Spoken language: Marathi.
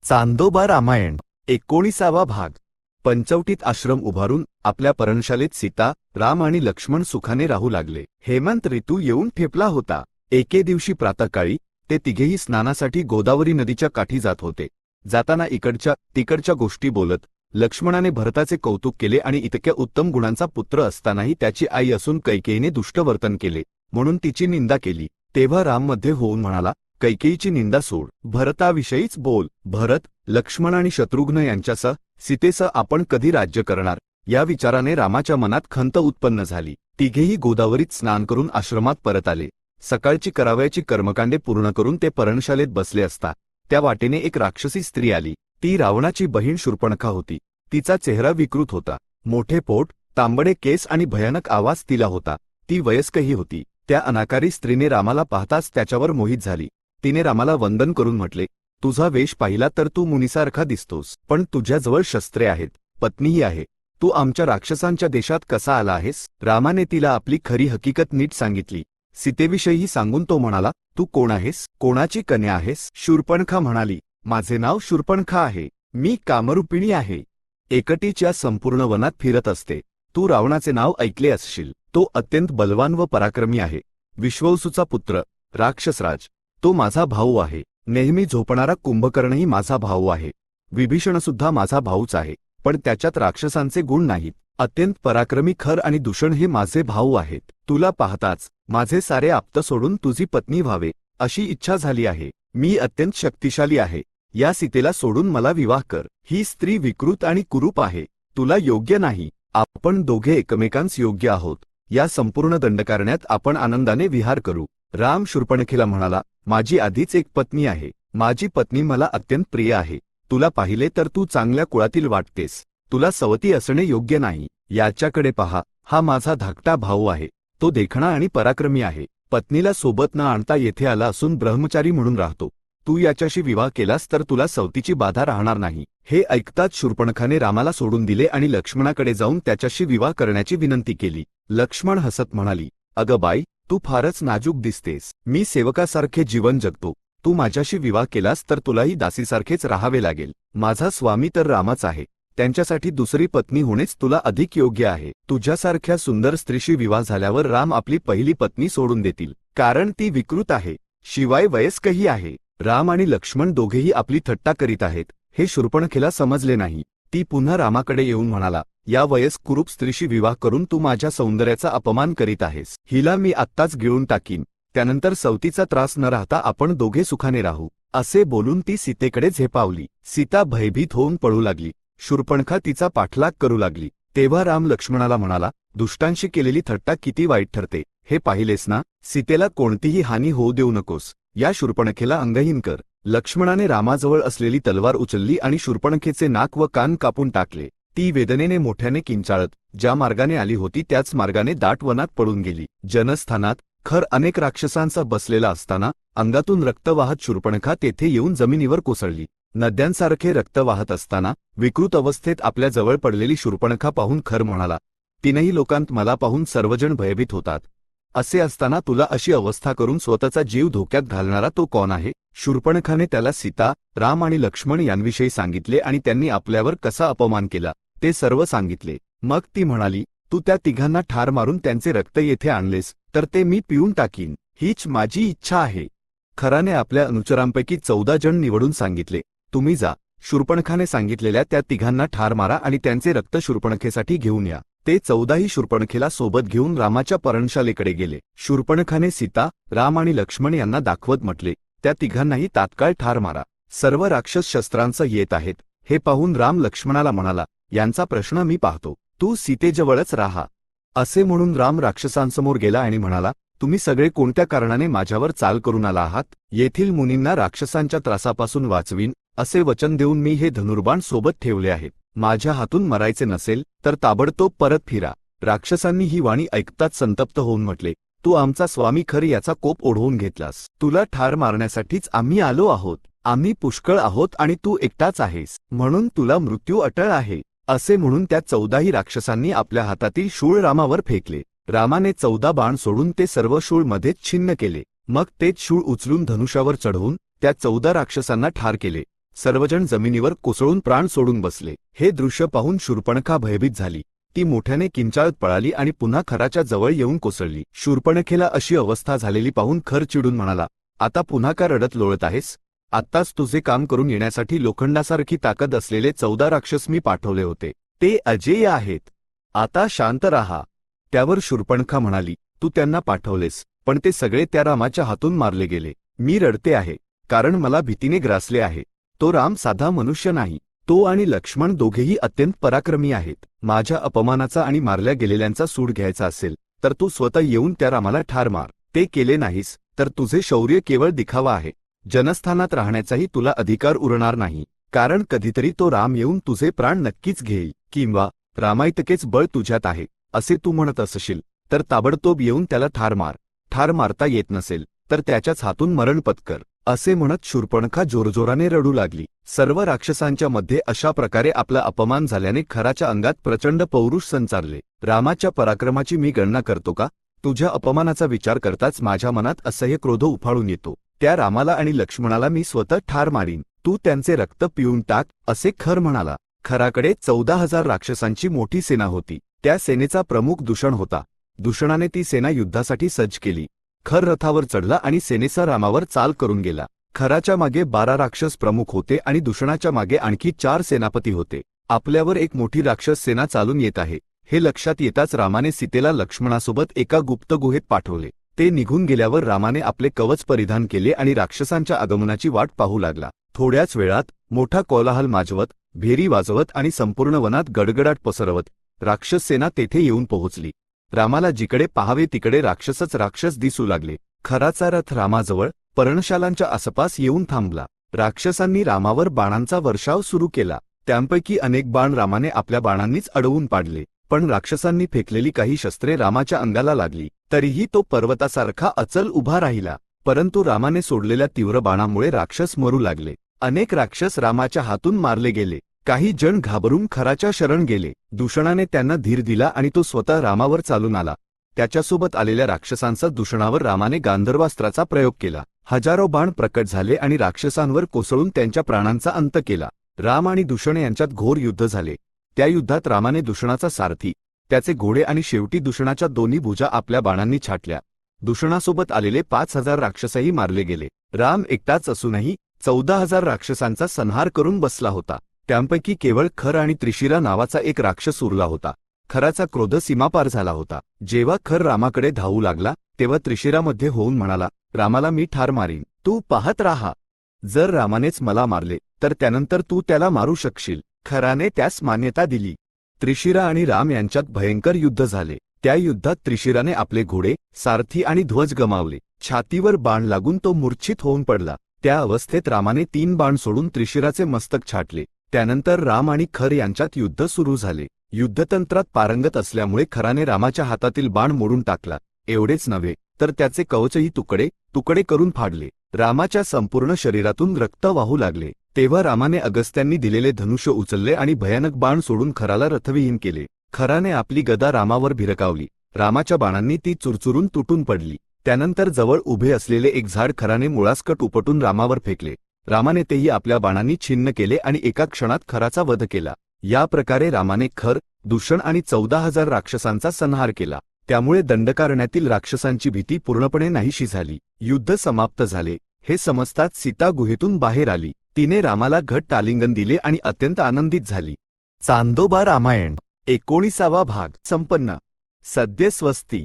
चांदोबा रामायण 19वा भाग। पंचवटीत आश्रम उभारून आपल्या पर्णशालेत सीता, राम आणि लक्ष्मण सुखाने राहू लागले। हेमंत ऋतू येऊन ठेपला होता। एके दिवशी प्रातःकाळी ते तिघेही स्नानासाठी गोदावरी नदीच्या काठी जात होते। जाताना इकडच्या तिकडच्या गोष्टी बोलत लक्ष्मणाने भरताचे कौतुक केले आणि इतक्या उत्तम गुणांचा पुत्र असतानाही त्याची आई असून कैकेयीने दुष्ट वर्तन केले म्हणून तिची निंदा केली। तेव्हा राम मध्ये होऊन म्हणाला, कैकेयीची निंदा सोड, भरताविषयीच बोल। भरत, लक्ष्मण आणि शत्रुघ्न यांच्यासह सीतेसह आपण कधी राज्य करणार, या विचाराने रामाच्या मनात खंत उत्पन्न झाली। तिघेही गोदावरीत स्नान करून आश्रमात परत आले। सकाळची करावयाची कर्मकांडे पूर्ण करून ते पर्णशालेत बसले असता त्या वाटेने एक राक्षसी स्त्री आली। ती रावणाची बहीण शूर्पणखा होती। तिचा चेहरा विकृत होता। मोठे पोट, तांबडे केस आणि भयानक आवाज तिला होता। ती वयस्कही होती। त्या अनाकारी स्त्रीने रामाला पाहताच त्याच्यावर मोहित झाली। तिने रामाला वंदन करून म्हटले, तुझा वेश पाहिला तर तू मुनीसारखा दिसतोस, पण तुझ्याजवळ शस्त्रे आहेत, पत्नीही आहे। तू आमच्या राक्षसांच्या देशात कसा आला आहेस? रामाने तिला आपली खरी हकीकत नीट सांगितली। सीतेविषयीही सांगून तो म्हणाला, तू कोण आहेस, कोणाची कन्या आहेस? शूर्पणखा म्हणाली, माझे नाव शूर्पणखा आहे, मी कामरूपिणी आहे, एकटीच्या संपूर्ण वनात फिरत असते। तू रावणाचे नाव ऐकले असशील, तो अत्यंत बलवान व पराक्रमी आहे। विश्ववसूचा पुत्र, राक्षसराज, तो माझा भाऊ आहे। नेहमी झोपणारा कुंभकर्णही माझा भाऊ आहे। विभीषणसुद्धा माझा भाऊच आहे, पण त्याच्यात राक्षसांचे गुण नाहीत। अत्यंत पराक्रमी खर आणि दूषण हे माझे भाऊ आहेत। तुला पाहताच माझे सारे आप्त सोडून तुझी पत्नी व्हावे अशी इच्छा झाली आहे। मी अत्यंत शक्तिशाली आहे, या सीतेला सोडून मला विवाह कर। ही स्त्री विकृत आणि कुरूप आहे, तुला योग्य नाही। आपण दोघे एकमेकांस योग्य आहोत। या संपूर्ण दंडकारण्यात आपण आनंदाने विहार करू। राम शूर्पणखेला म्हणाला, माझी आधीच एक पत्नी आहे। माझी पत्नी मला अत्यंत प्रिय आहे। तुला पाहिले तर तू चांगल्या कुळातील वाटतेस, तुला सवती असणे योग्य नाही। याच्याकडे पहा, हा माझा धाकटा भाऊ आहे, तो देखणा आणि पराक्रमी आहे। पत्नीला सोबत न आणता येथे आला असून ब्रह्मचारी म्हणून राहतो। तू याच्याशी विवाह केलास तर तुला सवतीची बाधा राहणार नाही। हे ऐकताच शूर्पणखाने रामाला सोडून दिले आणि लक्ष्मणाकडे जाऊन त्याच्याशी विवाह करण्याची विनंती केली। लक्ष्मण हसत म्हणाली, अगं बाई, तू फारच नाजूक दिसतेस। मी सेवकासारखे जीवन जगतो, तू माझ्याशी विवाह केलास तर तुलाही दासीसारखेच राहावे लागेल। माझा स्वामी तर रामच आहे, त्यांच्यासाठी दुसरी पत्नी होणेच तुला अधिक योग्य आहे। तुझ्यासारख्या सुंदर स्त्रीशी विवाह झाल्यावर राम आपली पहिली पत्नी सोडून देतील, कारण ती विकृत आहे, शिवाय वयस्कही आहे। राम आणि लक्ष्मण दोघेही आपली थट्टा करीत आहेत, हे शूर्पणखेला समजले नाही। ती पुन्हा रामाकडे येऊन म्हणाला, या वयस्क कुरूप स्त्रीशी विवाह करून तू माझ्या सौंदर्याचा अपमान करीत आहेस। हिला मी आत्ताच गिळून टाकीन, त्यानंतर सवतीचा त्रास न राहता आपण दोघे सुखाने राहू। असे बोलून ती सीतेकडे झेपावली। सीता भयभीत होऊन पळू लागली। शूर्पणखा तिचा पाठलाग करू लागली। तेव्हा राम लक्ष्मणाला म्हणाला, दुष्टांशी केलेली थट्टा किती वाईट ठरते, हे पाहिलेस ना? सीतेला कोणतीही हानी होऊ देऊ नकोस, या शूर्पणखेला अंगहीन कर। लक्ष्मणाने रामाजवळ असलेली तलवार उचलली आणि शूर्पणखेचे नाक व कान कापून टाकले। ती वेदनेने मोठ्याने किंचाळत ज्या मार्गाने आली होती त्याच मार्गाने दाट वनात पळून गेली। जनस्थानात खर अनेक राक्षसांचा बसलेला असताना अंगातून रक्त वाहत शूर्पणखा तेथे येऊन जमिनीवर कोसळली। नद्यांसारखे रक्त वाहत असताना विकृत अवस्थेत आपल्या जवळ पडलेली शूर्पणखा पाहून खर म्हणाला, तीनही लोकांत मला पाहून सर्वजण भयभीत होतात। असे असताना तुला अशी अवस्था करून स्वतःचा जीव धोक्यात घालणारा तो कोण आहे? शूर्पणखाने त्याला सीता, राम आणि लक्ष्मण यांविषयी सांगितले आणि त्यांनी आपल्यावर कसा अपमान केला ते सर्व सांगितले। मग ती म्हणाली, तू त्या तिघांना ठार मारून त्यांचे रक्त येथे आणलेस तर ते मी पिऊन टाकीन, हीच माझी इच्छा आहे। खराने आपल्या अनुचरांपैकी 14 जण निवडून सांगितले, तुम्ही जा, शूर्पणखाने सांगितलेल्या त्या तिघांना ठार मारा आणि त्यांचे रक्त शूर्पणखेसाठी घेऊन या। ते 14ही शूर्पणखेला सोबत घेऊन रामाच्या पर्णशालेकडे गेले। शूर्पणखाने सीता, राम आणि लक्ष्मण यांना दाखवत म्हटले, त्या तिघांनाही तात्काळ ठार मारा। सर्व राक्षस शस्त्रांसह येत आहेत। हे पाहून राम लक्ष्मणाला म्हणाला, यांचा प्रश्न मी पाहतो, तू सीतेजवळच राहा। असे म्हणून राम राक्षसांसमोर गेला आणि म्हणाला, तुम्ही सगळे कोणत्या कारणाने माझ्यावर चाल करून आला आहात? येथील मुनींना राक्षसांच्या त्रासापासून वाचवीन असे वचन देऊन मी हे धनुर्बाण सोबत ठेवले आहेत। माझ्या हातून मरायचे नसेल तर ताबडतोब परत फिरा। राक्षसांनी ही वाणी ऐकताच संतप्त होऊन म्हटले, तू आमचा स्वामी खर याचा कोप ओढवून घेतलास। तुला ठार मारण्यासाठीच आम्ही आलो आहोत। आम्ही पुष्कळ आहोत आणि तू एकटाच आहेस, म्हणून तुला मृत्यू अटळ आहे। असे म्हणून त्या 14ही राक्षसांनी आपल्या हातातील शूळ रामावर फेकले। रामाने 14 बाण सोडून ते सर्व शूळ मध्येच छिन्न केले। मग तेच शूळ उचलून धनुष्यावर चढवून त्या 14 राक्षसांना ठार केले। सर्वजण जमिनीवर कोसळून प्राण सोडून बसले. हे दृश्य पाहून शूर्पणखा भयभीत झाली. ती मोठ्याने किंचाळत पळाली आणि पुन्हा खराच्या जवळ येऊन कोसळली. शूर्पणखेला अशी अवस्था झालेली पाहून खर चिडून म्हणाला, आता पुन्हा का रडत लोळत आहेस? आत्ताच तुझे काम करून येण्यासाठी लोखंडासारखी ताकद असलेले 14 राक्षस मी पाठवले होते. ते अजेय आहेत. आता शांत राहा. त्यावर शूर्पणखा म्हणाली, तू त्यांना पाठवलेस, पण ते सगळे त्या रामाच्या हातून मारले गेले. मी रडते आहे, कारण मला भीतीने ग्रासले आहे. तो राम साधा मनुष्य नाही. तो आणि लक्ष्मण दोघेही अत्यंत पराक्रमी आहेत. माझ्या अपमानाचा आणि मारल्या गेलेल्यांचा सूड घ्यायचा असेल तर तू स्वतः येऊन त्या रामाला ठार मार. ते केले नाहीस तर तुझे शौर्य केवळ दिखावा आहे. जनस्थानात राहण्याचाही तुला अधिकार उरणार नाही, कारण कधीतरी तो राम येऊन तुझे प्राण नक्कीच घेईल. किंवा रामाइतकेच बळ तुझ्यात आहे असे तू म्हणत असशील तर ताबडतोब येऊन त्याला ठार मार. ठार मारता येत नसेल तर त्याच्याच हातून मरण पत्कर. असे म्हणत शूर्पणखा जोरजोराने रडू लागली. सर्व राक्षसांच्या मध्ये अशा प्रकारे आपला अपमान झाल्याने खराच्या अंगात प्रचंड पौरुष संचारले. रामाच्या पराक्रमाची मी गणना करतो का? तुझ्या अपमानाचा विचार करताच माझ्या मनात असह्य क्रोध उफाळून येतो. त्या रामाला आणि लक्ष्मणाला मी स्वतः ठार मारीन. तू त्यांचे रक्त पिऊन टाक, असे खर म्हणाला. खराकडे 14,000 राक्षसांची मोठी सेना होती. त्या सेनेचा प्रमुख दूषण होता. दूषणाने ती सेना युद्धासाठी सज्ज केली. खर रथावर चढला आणि सेनेचा रामावर चाल करून गेला. खराच्या मागे 12 राक्षस प्रमुख होते आणि दूषणाच्या मागे आणखी 4 सेनापती होते. आपल्यावर एक मोठी राक्षस सेना चालून येत आहे हे लक्षात येताच रामाने सीतेला लक्ष्मणासोबत एका गुप्त गुहेत पाठवले. ते निघून गेल्यावर रामाने आपले कवच परिधान केले आणि राक्षसांच्या आगमनाची वाट पाहू लागला. थोड्याच वेळात मोठा कोलाहल माजवत, भेरी वाजवत आणि संपूर्ण वनात गडगडाट पसरवत राक्षस सेना तेथे येऊन पोहोचली. रामाला जिकडे पाहावे तिकडे राक्षसच राक्षस दिसू लागले. खराचा रथ रामाजवळ पर्णशालांच्या आसपास येऊन थांबला. राक्षसांनी रामावर बाणांचा वर्षाव सुरू केला. त्यांपैकी अनेक बाण रामाने आपल्या बाणांनीच अडवून पाडले. पण राक्षसांनी फेकलेली काही शस्त्रे रामाच्या अंगाला लागली. तरीही तो पर्वतासारखा अचल उभा राहिला. परंतु रामाने सोडलेल्या तीव्र बाणामुळे राक्षस मरू लागले. अनेक राक्षस रामाच्या हातून मारले गेले. काही जण घाबरून खराच्या शरण गेले. दूषणाने त्यांना धीर दिला आणि तो स्वतः रामावर चालून आला. त्याच्यासोबत आलेल्या राक्षसांचा दूषणावर रामाने गांधर्वास्त्राचा प्रयोग केला. हजारो बाण प्रकट झाले आणि राक्षसांवर कोसळून त्यांच्या प्राणांचा अंत केला. राम आणि दूषण यांच्यात घोर युद्ध झाले. त्या युद्धात रामाने दूषणाचा सारथी, त्याचे घोडे आणि शेवटी दूषणाच्या दोन्ही भुजा आपल्या बाणांनी छाटल्या. दूषणासोबत आलेले 5,000 राक्षसही मारले गेले. राम एकटाच असूनही 14,000 राक्षसांचा संहार करून बसला होता. त्यांपैकी केवळ खर आणि त्रिशिरा नावाचा एक राक्षस उरला होता. खराचा क्रोध सीमापार झाला होता. जेव्हा खर रामाकडे धावू लागला तेव्हा त्रिशिरामध्ये होऊन म्हणाला, रामाला मी ठार मारीन. तू पाहत राहा. जर रामानेच मला मारले तर त्यानंतर तू त्याला मारू शकशील. खराने त्यास मान्यता दिली. त्रिशिरा आणि राम यांच्यात भयंकर युद्ध झाले. त्या युद्धात त्रिशिराने आपले घोडे, सारथी आणि ध्वज गमावले. छातीवर बाण लागून तो मूर्छित होऊन पडला. त्या अवस्थेत रामाने 3 बाण सोडून त्रिशिराचे मस्तक छाटले. त्यानंतर राम आणि खर यांच्यात युद्ध सुरू झाले. युद्धतंत्रात पारंगत असल्यामुळे खराने रामाच्या हातातील बाण मोडून टाकला. एवढेच नव्हे तर त्याचे कवचही तुकडे तुकडे करून फाडले. रामाच्या संपूर्ण शरीरातून रक्त वाहू लागले. तेव्हा रामाने अगस्त्यांनी दिलेले धनुष्य उचलले आणि भयानक बाण सोडून खराला रथविहीन केले. खराने आपली गदा रामावर भिरकावली. रामाच्या बाणांनी ती चुरचुरून तुटून पडली. त्यानंतर जवळ उभे असलेले एक झाड खराने मुळासकट उपटून रामावर फेकले. रामाने तेही आपल्या बाणांनी छिन्न केले आणि एका क्षणात खराचा वध केला. या प्रकारे रामाने खर, दूषण आणि 14,000 राक्षसांचा संहार केला. त्यामुळे दंडकारण्यातील राक्षसांची भीती पूर्णपणे नाहीशी झाली. युद्ध समाप्त झाले हे समजताच सीता गुहेतून बाहेर आली. तिने रामाला घट्ट आलिंगन दिले आणि अत्यंत आनंदित झाली. चांदोबा रामायण 19वा भाग संपन्न. सद्य स्वस्ती.